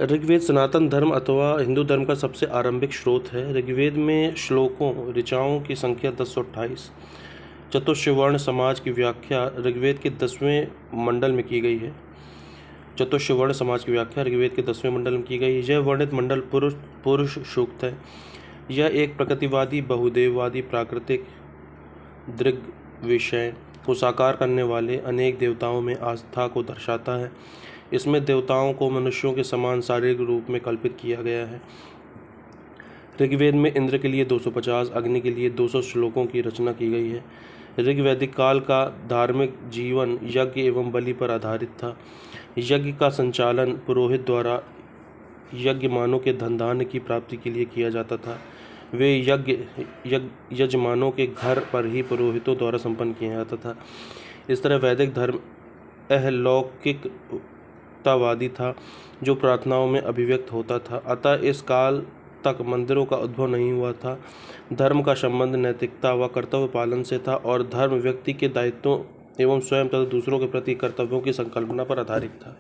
ऋग्वेद सनातन धर्म अथवा हिंदू धर्म का सबसे आरंभिक स्रोत है। ऋग्वेद में श्लोकों ऋचाओं की संख्या 1028। चतुष्वर्ण समाज की व्याख्या ऋग्वेद के 10वें मंडल में की गई है। चतुष्वर्ण समाज की व्याख्या ऋग्वेद के 10वें मंडल में की गई है। यह वर्णित मंडल पुरुष सूक्त है। यह एक प्रकृतिवादी, बहुदेववादी, प्राकृतिक दृग्विषय को साकार करने वाले अनेक देवताओं में आस्था को दर्शाता है। इसमें देवताओं को मनुष्यों के समान शारीरिक रूप में कल्पित किया गया है। ऋग्वेद में इंद्र के लिए 250, अग्नि के लिए 200 श्लोकों की रचना की गई है। ऋग्वैदिक काल का धार्मिक जीवन यज्ञ एवं बलि पर आधारित था। यज्ञ का संचालन पुरोहित द्वारा यज्ञमानों के धन धान्य की प्राप्ति के लिए किया जाता था। वे यजमानों के घर पर ही पुरोहितों द्वारा संपन्न किया जाता था। इस तरह वैदिक धर्म अलौकिकतावादी था, जो प्रार्थनाओं में अभिव्यक्त होता था। अतः इस काल तक मंदिरों का उद्भव नहीं हुआ था। धर्म का संबंध नैतिकता व कर्तव्य पालन से था और धर्म व्यक्ति के दायित्वों एवं स्वयं तथा दूसरों के प्रति कर्तव्यों की संकल्पना पर आधारित था।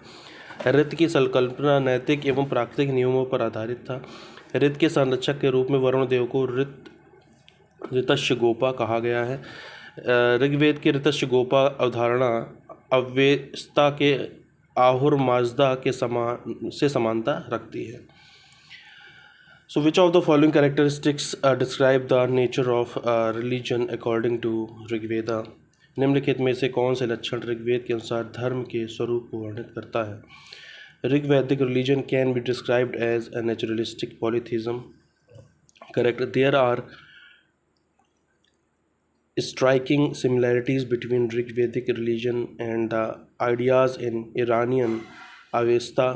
ऋत की संकल्पना नैतिक एवं प्राकृतिक नियमों पर आधारित था। ऋत के संरक्षक के रूप में वरुण देव को ऋतश्यगोपा कहा गया है। ऋग्वेद के ऋतश्यगोपा अवधारणा अव्यस्ता के आहुर्माजदा के से समानता रखती है। So which of the following characteristics describe the nature of religion according to Rigveda? निम्नलिखित में से कौन से लक्षण ऋग्वेद के अनुसार धर्म के स्वरूप को वर्णित करता है? Rigvedic religion can be described as a naturalistic polytheism. Correct. There are striking similarities between Rigvedic religion and the ideas in Iranian Avesta.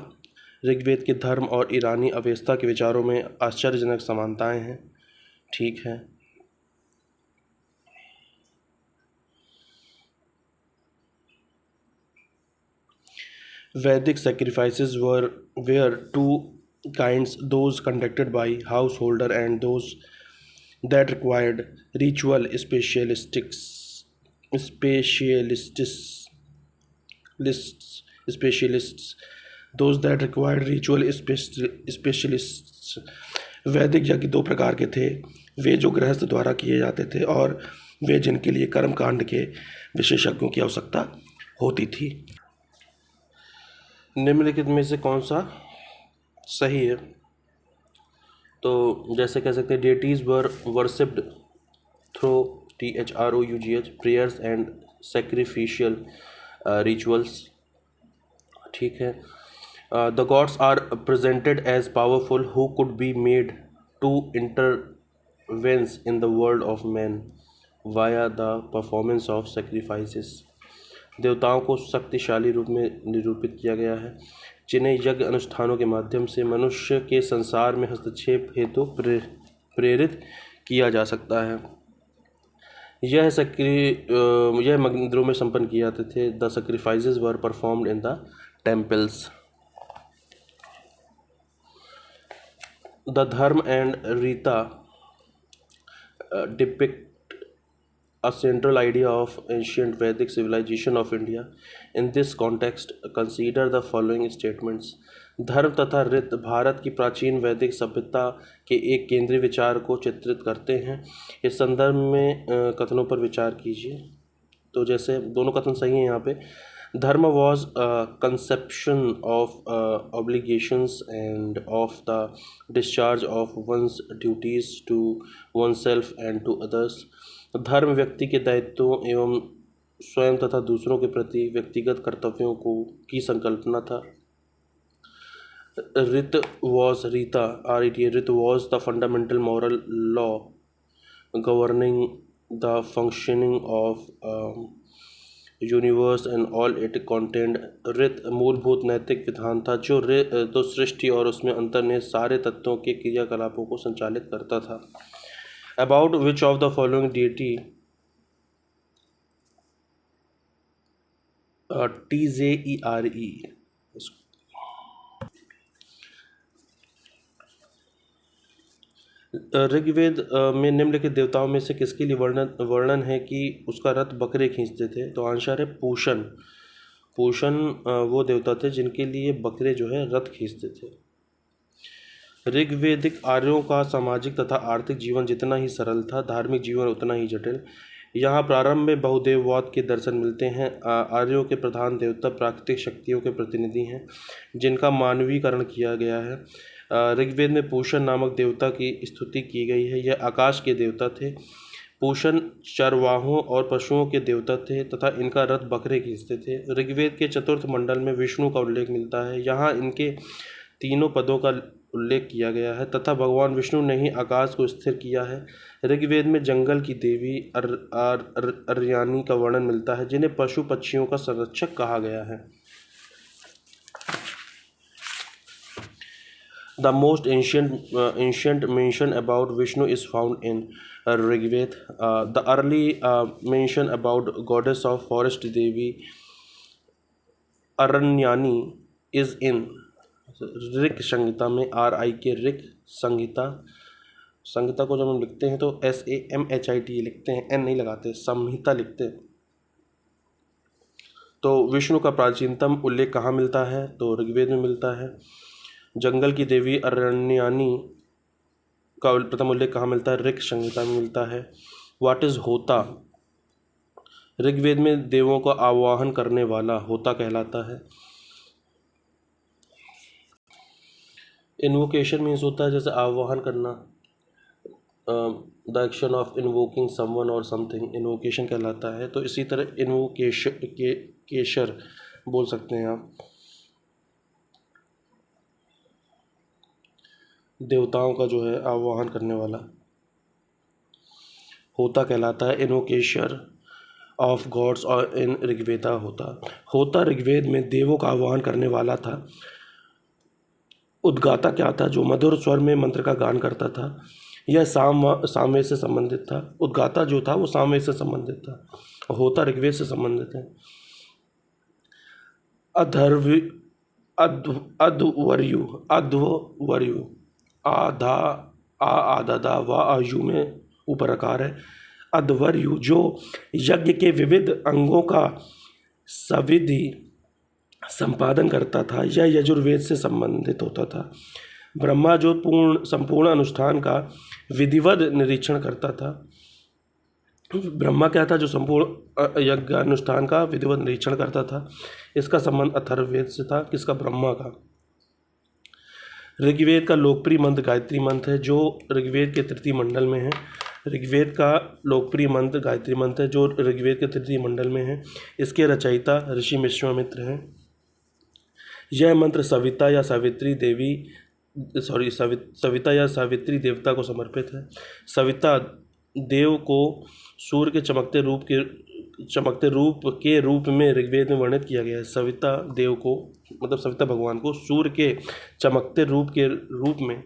Rigveda के धर्म और ईरानी अवेस्ता के विचारों में आश्चर्यजनक समानताएं हैं। ठीक है। Vedic sacrifices were two kinds, those conducted by householder and those that required ritual specialists. Those that required ritual specialists. वैदिक यज्ञ दो प्रकार के थे, वे जो गृहस्थ द्वारा किए जाते थे और वे जिनके लिए कर्म कांड के विशेषज्ञों की आवश्यकता होती थी। निम्नलिखित में से कौन सा सही है? तो जैसे कह सकते हैं deities were worshipped through THROUGH prayers and sacrificial rituals. ठीक है। The gods are presented as powerful who could be made to intervene in the world of men via the performance of sacrifices. देवताओं को शक्तिशाली रूप में निरूपित किया गया है, जिन्हें यज्ञ अनुष्ठानों के माध्यम से मनुष्य के संसार में हस्तक्षेप हेतु प्रेरित किया जा सकता है। यह मंदिरों में संपन्न किए जाते थे। The sacrifices were performed in the temples. The Dharma and Rita depict a central idea of ancient Vedic civilization of India. In this context, consider the following statements. धर्म तथा रीत भारत की प्राचीन वैदिक सभ्यता के एक केंद्रीय विचार को चित्रित करते हैं। इस संदर्भ में कथनों पर विचार कीजिए। तो जैसे दोनों कथन सही हैं यहाँ पे। Dharma was a conception of obligations and of the discharge of one's duties to oneself and to others. धर्म व्यक्ति के दायित्वों एवं स्वयं तथा दूसरों के प्रति व्यक्तिगत कर्तव्यों की संकल्पना था। rit was the fundamental moral law governing the functioning of universe and all it content. ऋत मूलभूत नैतिक विधान था जो तो सृष्टि और उसमें अंतर्निहित सारे तत्वों के क्रियाकलापों को संचालित करता था। About which of the following deity TZERE Rigveda में निम्नलिखित देवताओं में से किसके लिए वर्णन है कि उसका रथ बकरे खींचते थे? तो आंसर है पूषण। वो देवता थे जिनके लिए बकरे जो है रथ खींचते थे। ऋग्वेदिक आर्यों का सामाजिक तथा आर्थिक जीवन जितना ही सरल था, धार्मिक जीवन उतना ही जटिल। यहाँ प्रारंभ में बहुदेववाद के दर्शन मिलते हैं। आर्यों के प्रधान देवता प्राकृतिक शक्तियों के प्रतिनिधि हैं जिनका मानवीकरण किया गया है। ऋग्वेद में पूषण नामक देवता की स्तुति की गई है। यह आकाश के देवता थे। पूषण चरवाहों और पशुओं के देवता थे तथा इनका रथ बकरे खींचते थे। ऋग्वेद के चतुर्थ मंडल में विष्णु का उल्लेख मिलता है। यहाँ इनके तीनों पदों का उल्लेख किया गया है तथा भगवान विष्णु ने ही आकाश को स्थिर किया है। ऋग्वेद में जंगल की देवी अर्यानी का वर्णन मिलता है जिन्हें पशु पक्षियों का संरक्षक कहा गया है। The most ancient mention about Vishnu is found in Rigved. The early mention about goddess of forest Devi Aranyani is in ऋक संहिता में। RIK ऋक संहिता। संहिता को जब हम लिखते हैं तो SAMHIT लिखते हैं, N नहीं लगाते, संहिता लिखते हैं। तो विष्णु का प्राचीनतम उल्लेख कहाँ मिलता है? तो ऋग्वेद में मिलता है। जंगल की देवी अरण्यानी का प्रथम उल्लेख कहाँ मिलता है? ऋक संहिता में मिलता है। व्हाट इज होता? ऋग्वेद में देवों का आवाहन करने वाला होता कहलाता है। इन्वोकेशन मीन्स होता है जैसे आवाहन करना, the action of invoking someone और समथिंग इन्वोकेशन कहलाता है। तो इसी तरह इन्वोकेशर बोल सकते हैं आप। देवताओं का जो है आवाहन करने वाला होता कहलाता है। इन्वोकेशर ऑफ गॉड्स और इन ऋग्वेदा होता ऋग्वेद में देवों का आवाहन करने वाला था। उद्गाता क्या था? जो मधुर स्वर में मंत्र का गान करता था। यह सामवेद से संबंधित था। उद्गाता जो था वो सामवेद से संबंधित था। होता ऋग्वेद से संबंधित है। अध्वर्यु आधा आदा व आयु में ऊपर आकार है। अध्वर्यु जो यज्ञ के विविध अंगों का सविधि संपादन करता था, यह यजुर्वेद से संबंधित होता था। ब्रह्मा जो संपूर्ण अनुष्ठान का विधिवत निरीक्षण करता था। ब्रह्मा क्या था? जो संपूर्ण यज्ञ अनुष्ठान का विधिवत निरीक्षण करता था। इसका संबंध अथर्ववेद से था। किसका? ब्रह्मा का। ऋग्वेद का लोकप्रिय मंत्र गायत्री मंत्र है जो ऋग्वेद के तृतीय मंडल में है। ऋग्वेद का लोकप्रिय मंत्र गायत्री मंत्र है जो ऋग्वेद के तृतीय मंडल में है। इसके रचयिता ऋषि विश्वामित्र हैं। यह मंत्र सविता या सावित्री देवता को समर्पित है। सविता देव को सूर्य के चमकते रूप में ऋग्वेद में वर्णित किया गया है। सविता देव को मतलब सविता भगवान को सूर्य के चमकते रूप में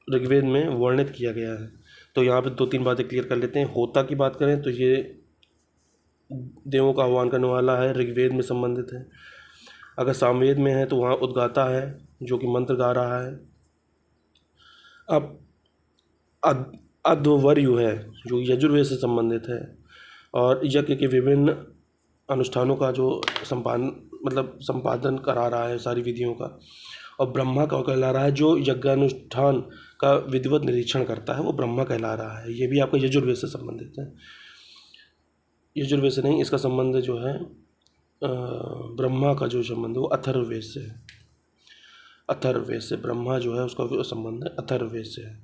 ऋग्वेद में वर्णित किया गया है। तो यहाँ पे 2-3 बातें क्लियर कर लेते हैं। होता की बात करें तो ये देवों का आह्वान करने वाला है, ऋग्वेद में संबंधित है। अगर सामवेद में है तो वहाँ उद्गाता है जो कि मंत्र गा रहा है। अब अध्वर्यु है जो यजुर्वेद से संबंधित है और यज्ञ के विभिन्न अनुष्ठानों का जो संपादन करा रहा है सारी विधियों का। और ब्रह्मा का कहला रहा है जो यज्ञानुष्ठान का विधिवत निरीक्षण करता है, वो ब्रह्मा कहला रहा है। ये भी आपका यजुर्वेद से संबंधित है। यजुर्वेद से नहीं, इसका संबंध जो है ब्रह्मा का जो संबंध है वो अथर्ववेद से है। अथर्ववेद से ब्रह्मा जो है उसका संबंध है अथर्ववेद से है।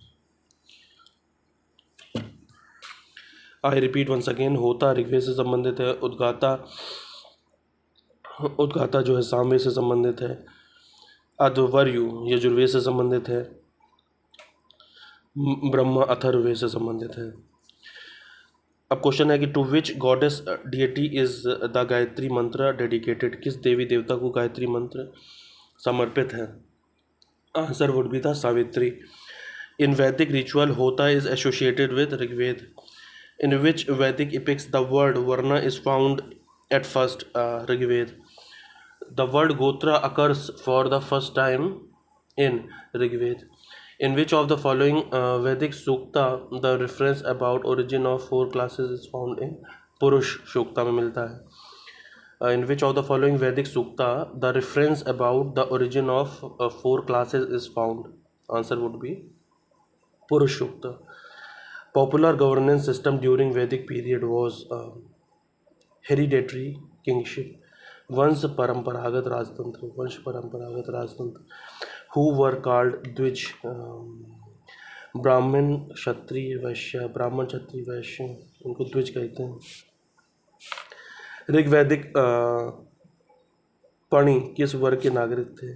आई रिपीट वंस अगेन, होता ऋग्वेद से संबंधित है। उद्गाता जो है सामवेद से संबंधित है। अध्वर्यु यजुर्वेद से संबंधित है। ब्रह्मा अथर्ववेद से संबंधित है। अब क्वेश्चन है कि to which goddess deity is the Gayatri mantra dedicated? किस देवी देवता को गायत्री मंत्र समर्पित है? Answer would be the Savitri. In Vedic ritual Hota is associated with Rigveda. In which Vedic epics the word Varna is found at first? Rigved. The word Gotra occurs for the first time in Rigved. In which of the following Vedic Sukta the reference about origin of 4 classes is found in? पुरुष सूक्ता में मिलता है। In which of the following Vedic Sukta the reference about the origin of four classes is found? Answer would be Purush Sukta. Popular governance system during Vedic period was hereditary kingship, वंश परंपरागत राजतंत्र, who were called द्विज, ब्राह्मण क्षत्रिय वैश्य, उनको द्विज कहते हैं। ऋग्वैदिक पणि किस वर्ग के नागरिक थे?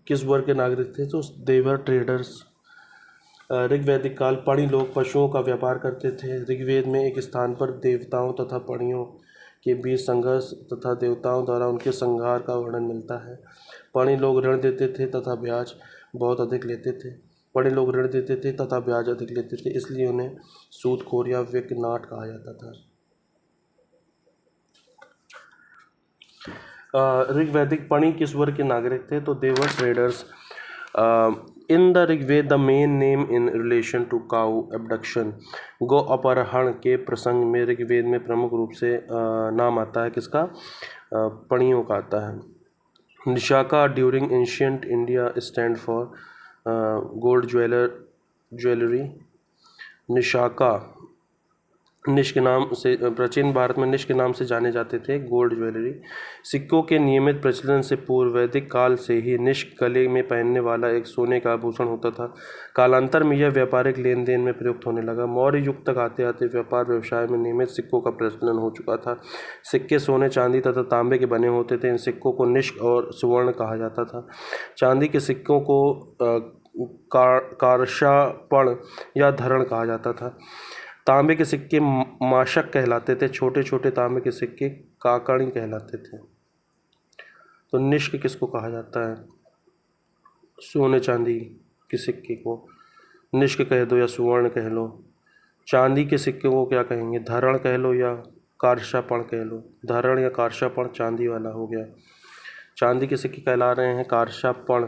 किस वर्ग के नागरिक थे? तो देवर ट्रेडर्स। ऋग्वैदिक काल पणि लोग पशुओं का व्यापार करते थे। ऋग्वेद में एक स्थान पर देवताओं तथा पणियों के बीच संघर्ष तथा देवताओं द्वारा उनके संहार का वर्णन मिलता है। पणि लोग ऋण देते थे तथा ब्याज बहुत अधिक लेते थे। इसलिए उन्हें सूदखोर या विकनाट कहा जाता था। ऋग्वैदिक पणि किस वर्ग के नागरिक थे? तो they were traders. In the Rigveda the main name in relation to cow abduction, गो अपहरण के प्रसंग में ऋग्वेद में प्रमुख रूप से नाम आता है किसका? पणियों का आता है। Nishka during ancient India stand for gold jewellery. Nishka निश के नाम से प्राचीन भारत में निश के नाम से जाने जाते थे, गोल्ड ज्वेलरी। सिक्कों के नियमित प्रचलन से पूर्व वैदिक काल से ही निश गले में पहनने वाला एक सोने का आभूषण होता था। कालांतर में यह व्यापारिक लेन देन में प्रयुक्त होने लगा। मौर्य युग तक आते आते व्यापार व्यवसाय में नियमित सिक्कों का प्रचलन हो चुका था। सिक्के सोने, चांदी तथा तांबे के बने होते थे। इन सिक्कों को निश और सुवर्ण कहा जाता था। चांदी के सिक्कों को कारशापण या धरण कहा जाता था। तांबे के सिक्के माशक कहलाते थे। छोटे छोटे तांबे के सिक्के काकणी कहलाते थे। तो निष्क किसको कहा जाता है? सोने चांदी के सिक्के को निष्क कह दो या सुवर्ण कह लो। चांदी के सिक्के को क्या कहेंगे? धरण कह लो या कारशापण कह लो। धरण या कारशापण चांदी वाला हो गया। चांदी के सिक्के कहला रहे हैं कारशापण,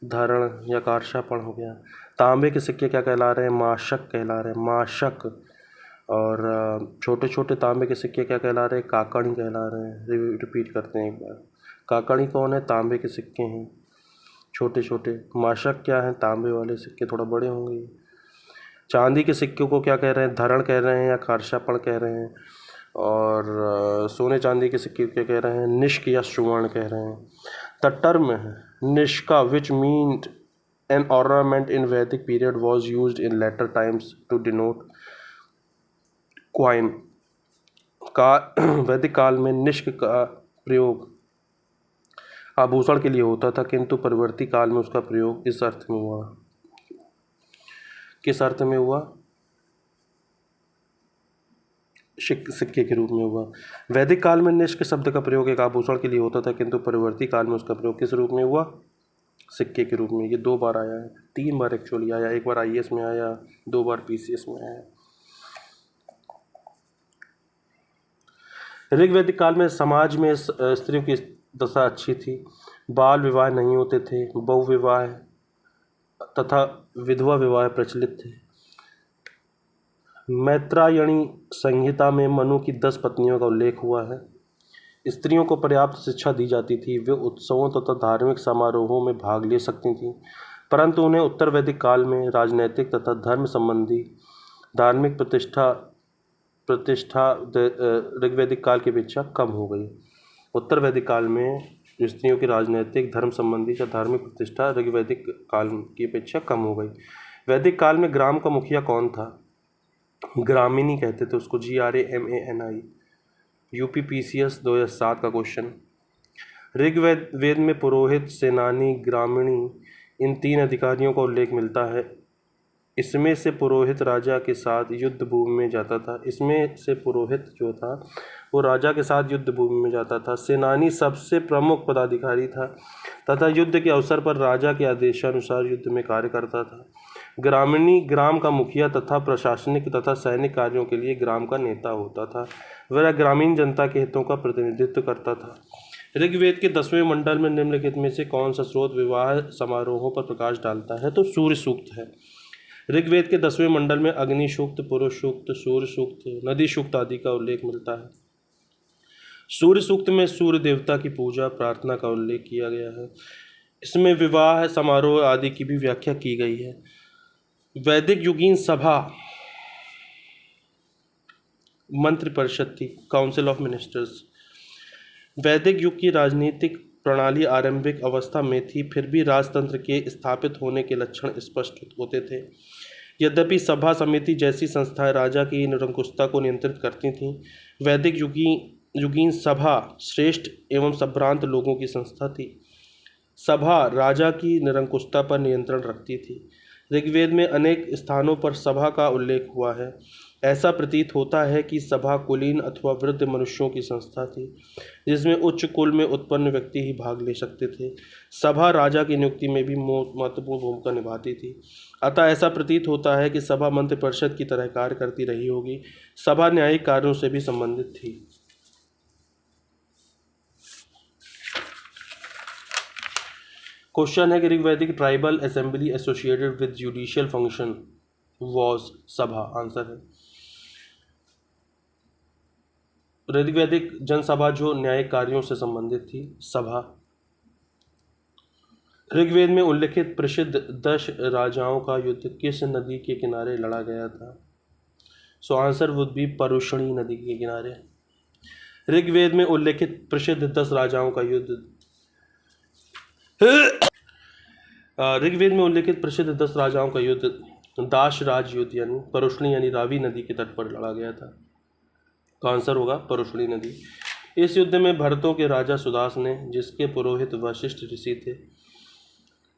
धरण या कारशापण हो गया। तांबे के सिक्के क्या कहला रहे हैं? माशक कहला रहे हैं, माशक। और छोटे छोटे तांबे के सिक्के क्या कहला रहे हैं? काकणी कहला रहे हैं। रिपीट करते हैं एक बार। काकणी कौन है? तांबे के सिक्के हैं छोटे छोटे। माशक क्या है? तांबे वाले सिक्के, थोड़ा बड़े होंगे। चांदी के सिक्के को क्या कह रहे हैं? धरण कह रहे हैं या कारशापण कह रहे हैं। और सोने चांदी के सिक्के क्या कह रहे हैं? निष्क या सुवर्ण कह रहे हैं। The term Nishka which meant an ornament in Vedic period was used in later times to denote coin। वैदिक काल में निष्क का प्रयोग आभूषण के लिए होता था, किंतु परवर्ती काल में उसका प्रयोग इस अर्थ में हुआ। किस अर्थ में हुआ? सिक्के के रूप में हुआ। वैदिक काल में निष्क शब्द का प्रयोग एक आभूषण के लिए होता था, किंतु परवर्ती काल में उसका प्रयोग किस रूप में हुआ? सिक्के के रूप में। ये 2 बार आया है, 3 बार एक्चुअली आया। एक बार IAS में आया, 2 बार PCS में आया। ऋग्वैदिक काल में समाज में स्त्रियों की दशा अच्छी थी। बाल विवाह नहीं होते थे। बहु विवाह तथा विधवा विवाह प्रचलित थे। मैत्रायणी संहिता में मनु की 10 पत्नियों का उल्लेख हुआ है। स्त्रियों को पर्याप्त शिक्षा दी जाती थी। वे उत्सवों तथा धार्मिक समारोहों में भाग ले सकती थीं, परंतु उन्हें उत्तर वैदिक काल में राजनैतिक तथा धर्म संबंधी धार्मिक प्रतिष्ठा ऋग्वैदिक काल की अपेक्षा कम हो गई। उत्तर वैदिक काल में स्त्रियों की राजनैतिक, धर्म संबंधी या धार्मिक प्रतिष्ठा ऋग्वैदिक काल की अपेक्षा कम हो गई। वैदिक काल में ग्राम का मुखिया कौन था? ग्रामिणी कहते थे उसको, GRAMANI। UP PCS 2007 का क्वेश्चन। ऋग्वेद में पुरोहित, सेनानी, ग्रामिणी इन 3 अधिकारियों का उल्लेख मिलता है। इसमें से पुरोहित राजा के साथ युद्ध भूमि में जाता था। इसमें से पुरोहित जो था वो राजा के साथ युद्ध भूमि में जाता था। सेनानी सबसे प्रमुख पदाधिकारी था तथा युद्ध के अवसर पर राजा के आदेशानुसार युद्ध में कार्य करता था। ग्रामीणी ग्राम का मुखिया तथा प्रशासनिक तथा सैनिक कार्यों के लिए ग्राम का नेता होता था। वह ग्रामीण जनता के हितों का प्रतिनिधित्व करता था। ऋग्वेद के 10वें मंडल में निम्नलिखित में से कौन सा स्रोत विवाह समारोहों पर प्रकाश डालता है? तो सूर्य सूक्त है। ऋग्वेद के 10वें मंडल में अग्नि सूक्त, पुरुष सूक्त, सूर्य सूक्त, नदी सूक्त आदि का उल्लेख मिलता है। सूर्य सूक्त में सूर्य देवता की पूजा प्रार्थना का उल्लेख किया गया है। इसमें विवाह समारोह आदि की भी व्याख्या की गई है। वैदिक युगीन सभा मंत्रि परिषद थी, काउंसिल ऑफ मिनिस्टर्स। वैदिक युग की राजनीतिक प्रणाली आरंभिक अवस्था में थी, फिर भी राजतंत्र के स्थापित होने के लक्षण स्पष्ट होते थे। यद्यपि सभा समिति जैसी संस्थाएं राजा की निरंकुशता को नियंत्रित करती थीं, वैदिक युगीन सभा श्रेष्ठ एवं संभ्रांत लोगों की संस्था थी। सभा राजा की निरंकुशता पर नियंत्रण रखती थी। ऋग्वेद में अनेक स्थानों पर सभा का उल्लेख हुआ है। ऐसा प्रतीत होता है कि सभा कुलीन अथवा वृद्ध मनुष्यों की संस्था थी, जिसमें उच्च कुल में उत्पन्न व्यक्ति ही भाग ले सकते थे। सभा राजा की नियुक्ति में भी महत्वपूर्ण भूमिका निभाती थी। अतः ऐसा प्रतीत होता है कि सभा मंत्रि परिषद की तरह कार्य करती रही होगी। सभा न्यायिक कार्यों से भी संबंधित थी। क्वेश्चन है कि Rigvedic tribal assembly associated with judicial function was Sabha. Answer है ऋग्वैदिक जनसभा जो न्यायिक कार्यों से संबंधित थी, सभा। ऋग्वेद में उल्लिखित प्रसिद्ध 10 राजाओं का युद्ध किस नदी के किनारे लड़ा गया था? So answer would B Parushni नदी के किनारे। ऋग्वेद में उल्लिखित प्रसिद्ध 10 राजाओं का युद्ध ऋग्वेद में उल्लिखित प्रसिद्ध 10 राजाओं का युद्ध दाश राज युद्ध यानी परुष्णी यानी रावी नदी के तट पर लड़ा गया था। तो आंसर होगा परुष्णी नदी। इस युद्ध में भरतों के राजा सुदास ने, जिसके पुरोहित वशिष्ठ ऋषि थे,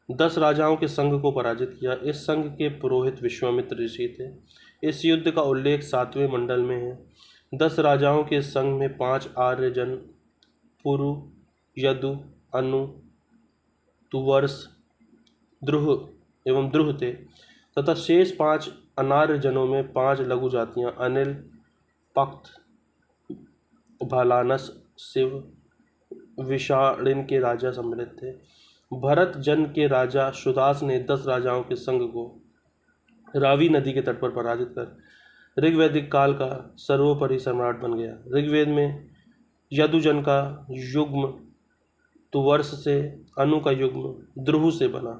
10 राजाओं के संघ को पराजित किया। इस संघ के पुरोहित विश्वामित्र ऋषि थे। इस युद्ध का उल्लेख 7वें मंडल में है। 10 राजाओं के संघ में 5 आर्यजन पुरु, यदु, अनु, तुवर्स, द्रुह एवं द्रुह थे तथा शेष 5 अनार्य जनों में 5 लघु जातियां अनिल, पक्त, भालानस, शिव, विषाणिन के राजा सम्मिलित थे। भरत जन के राजा सुदास ने 10 राजाओं के संघ को रावी नदी के तट पर पराजित कर ऋग्वैदिक काल का सर्वोपरि सम्राट बन गया। ऋग्वेद में यदुजन का युग्म तुवर्स से, अनु का युग्म द्रुह से बना।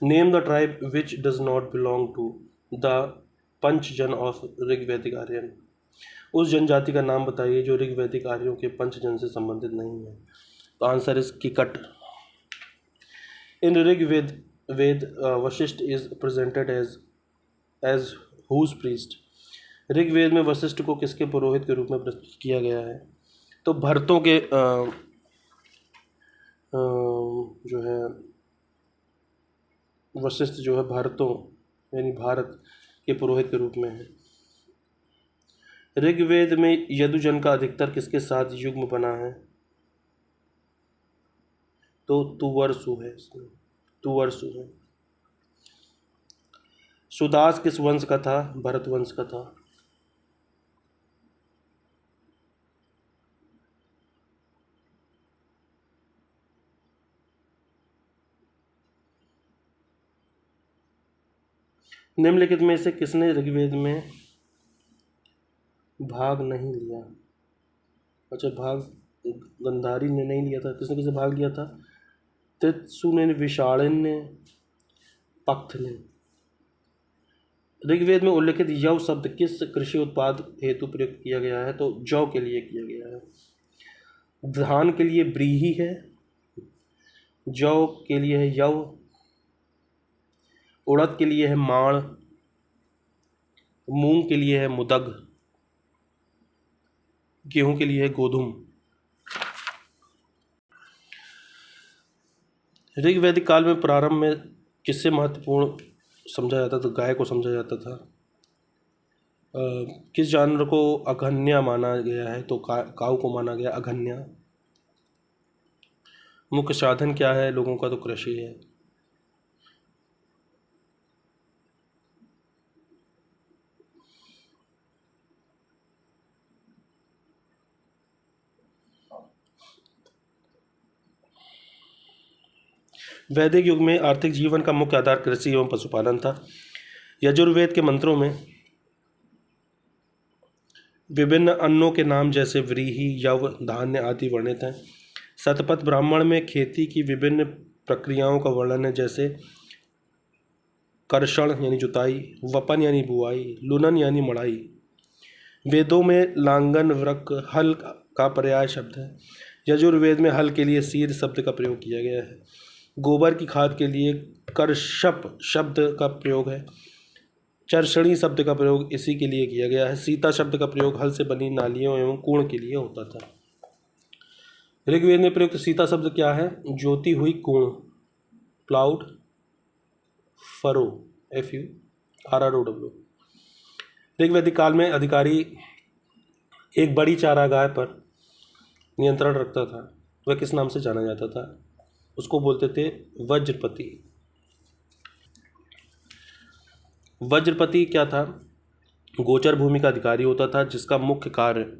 Name the tribe which does not belong to the Panchajana of Rigvedic Aryan. उस जनजाति का नाम बताइए जो ऋग्वैदिक आर्यों के पंचजन से संबंधित नहीं है। तो answer is Kikata. In Rigveda Vashishtha is presented as whose priest. Rigveda में वशिष्ठ को किसके पुरोहित के रूप में प्रस्तुत किया गया है? तो भरतों के जो है वशिष्ठ जो है भारतों यानी भारत के पुरोहित के रूप में है। ऋग्वेद में यदुजन का अधिकतर किसके साथ युग्म बना है? तो तुवर्सु है, इसमें तुवर्सु है। सुदास किस वंश का था? भरत वंश का था। निम्नलिखित में से किसने ऋग्वेद में भाग नहीं लिया? अच्छा, भाग गंधारी ने नहीं लिया था। किसने भाग लिया था? तित्सु ने, विषाणिन ने, पक्त ने। ऋग्वेद में उल्लिखित यव शब्द किस कृषि उत्पाद हेतु प्रयुक्त किया गया है? तो जौ के लिए किया गया है। धान के लिए ब्रीही है, जौ के लिए है यव, उड़द के लिए है माण, मूंग के लिए है मुदग, गेहूं के लिए है गोधुम। ऋग्वैदिक काल में प्रारंभ में किससे महत्वपूर्ण समझा जाता था? गाय को समझा जाता था। किस जानवर को अघन्या माना गया है? तो काऊ को माना गया अघन्या। मुख्य साधन क्या है लोगों का? तो कृषि है। वैदिक युग में आर्थिक जीवन का मुख्य आधार कृषि एवं पशुपालन था। यजुर्वेद के मंत्रों में विभिन्न अन्नों के नाम जैसे व्रीहि, यव, धान्य आदि वर्णित हैं। शतपथ ब्राह्मण में खेती की विभिन्न प्रक्रियाओं का वर्णन है, जैसे कर्षण यानी जुताई, वपन यानी बुआई, लुनन यानी मड़ाई। वेदों में लांगन, वृक, हल का पर्याय शब्द है। यजुर्वेद में हल के लिए सीर शब्द का प्रयोग किया गया है। गोबर की खाद के लिए कर्षप शब्द का प्रयोग है। चर्षणी शब्द का प्रयोग इसी के लिए किया गया है। सीता शब्द का प्रयोग हल से बनी नालियों एवं कुण के लिए होता था। ऋग्वेद में प्रयुक्त सीता शब्द क्या है? जोती हुई कुण, प्लाउड फरो, FURROW। ऋग्वैदिक काल में अधिकारी एक बड़ी चारागाह पर नियंत्रण रखता था। वह किस नाम से जाना जाता था? उसको बोलते थे वज्रपति। वज्रपति क्या था? गोचर भूमि का अधिकारी होता था, जिसका मुख्य कार्य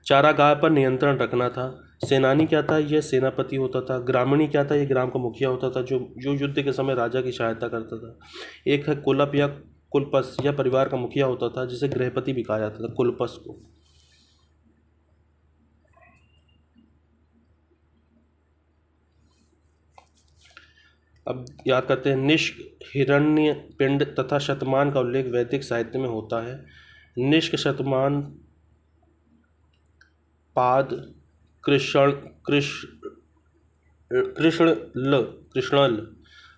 चारागाह पर नियंत्रण रखना था। सेनानी क्या था? यह सेनापति होता था। ग्रामीणी क्या था? यह ग्राम का मुखिया होता था, जो युद्ध के समय राजा की सहायता करता था। एक है कुलप या कुलपस, यह परिवार का मुखिया होता था, जिसे गृहपति भी कहा जाता था, कुलपस को। अब याद करते हैं। निष्क, हिरण्य पिंड तथा शतमान का उल्लेख वैदिक साहित्य में होता है। निष्क, शतमान, पाद, कृष्ण कृष्ण कृष्णल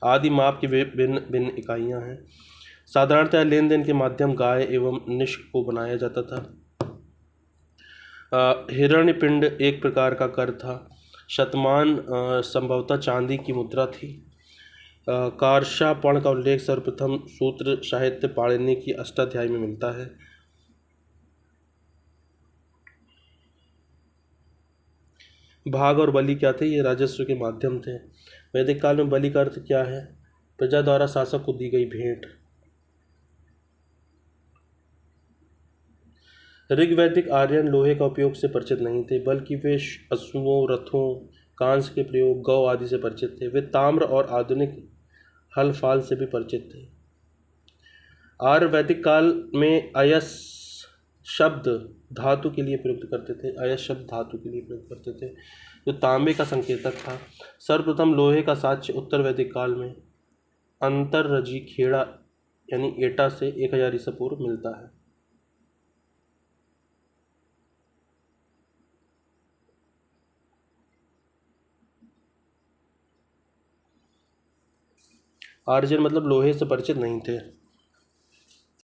आदि माप की भिन्न भिन्न इकाइयाँ हैं। साधारणतः लेन देन के माध्यम गाय एवं निष्क को बनाया जाता था। हिरण्य पिंड एक प्रकार का कर था। शतमान संभवतः चांदी की मुद्रा थी। कार्षापण का उल्लेख सर्वप्रथम सूत्र साहित्य पाणिनि की अष्टाध्यायी में मिलता है। भाग और बलि क्या थे? ये राजस्व के माध्यम थे। वैदिक काल में बलि का अर्थ क्या है? प्रजा द्वारा शासक को दी गई भेंट। ऋग्वैदिक आर्यन लोहे का उपयोग से परिचित नहीं थे, बल्कि वे अश्वों, रथों, कांस्य के प्रयोग, गौ आदि से परिचित थे। वे ताम्र और आधुनिक हल फाल से भी परिचित थे। आर्य वैदिक काल में अयस शब्द धातु के लिए प्रयुक्त करते थे। अयस शब्द धातु के लिए प्रयुक्त करते थे, जो तांबे का संकेतक था। सर्वप्रथम लोहे का साक्ष्य उत्तर वैदिक काल में अंतररजी खेड़ा यानी एटा से 1000 ईसा पूर्व मिलता है। आर्यजन मतलब लोहे से परिचित नहीं थे।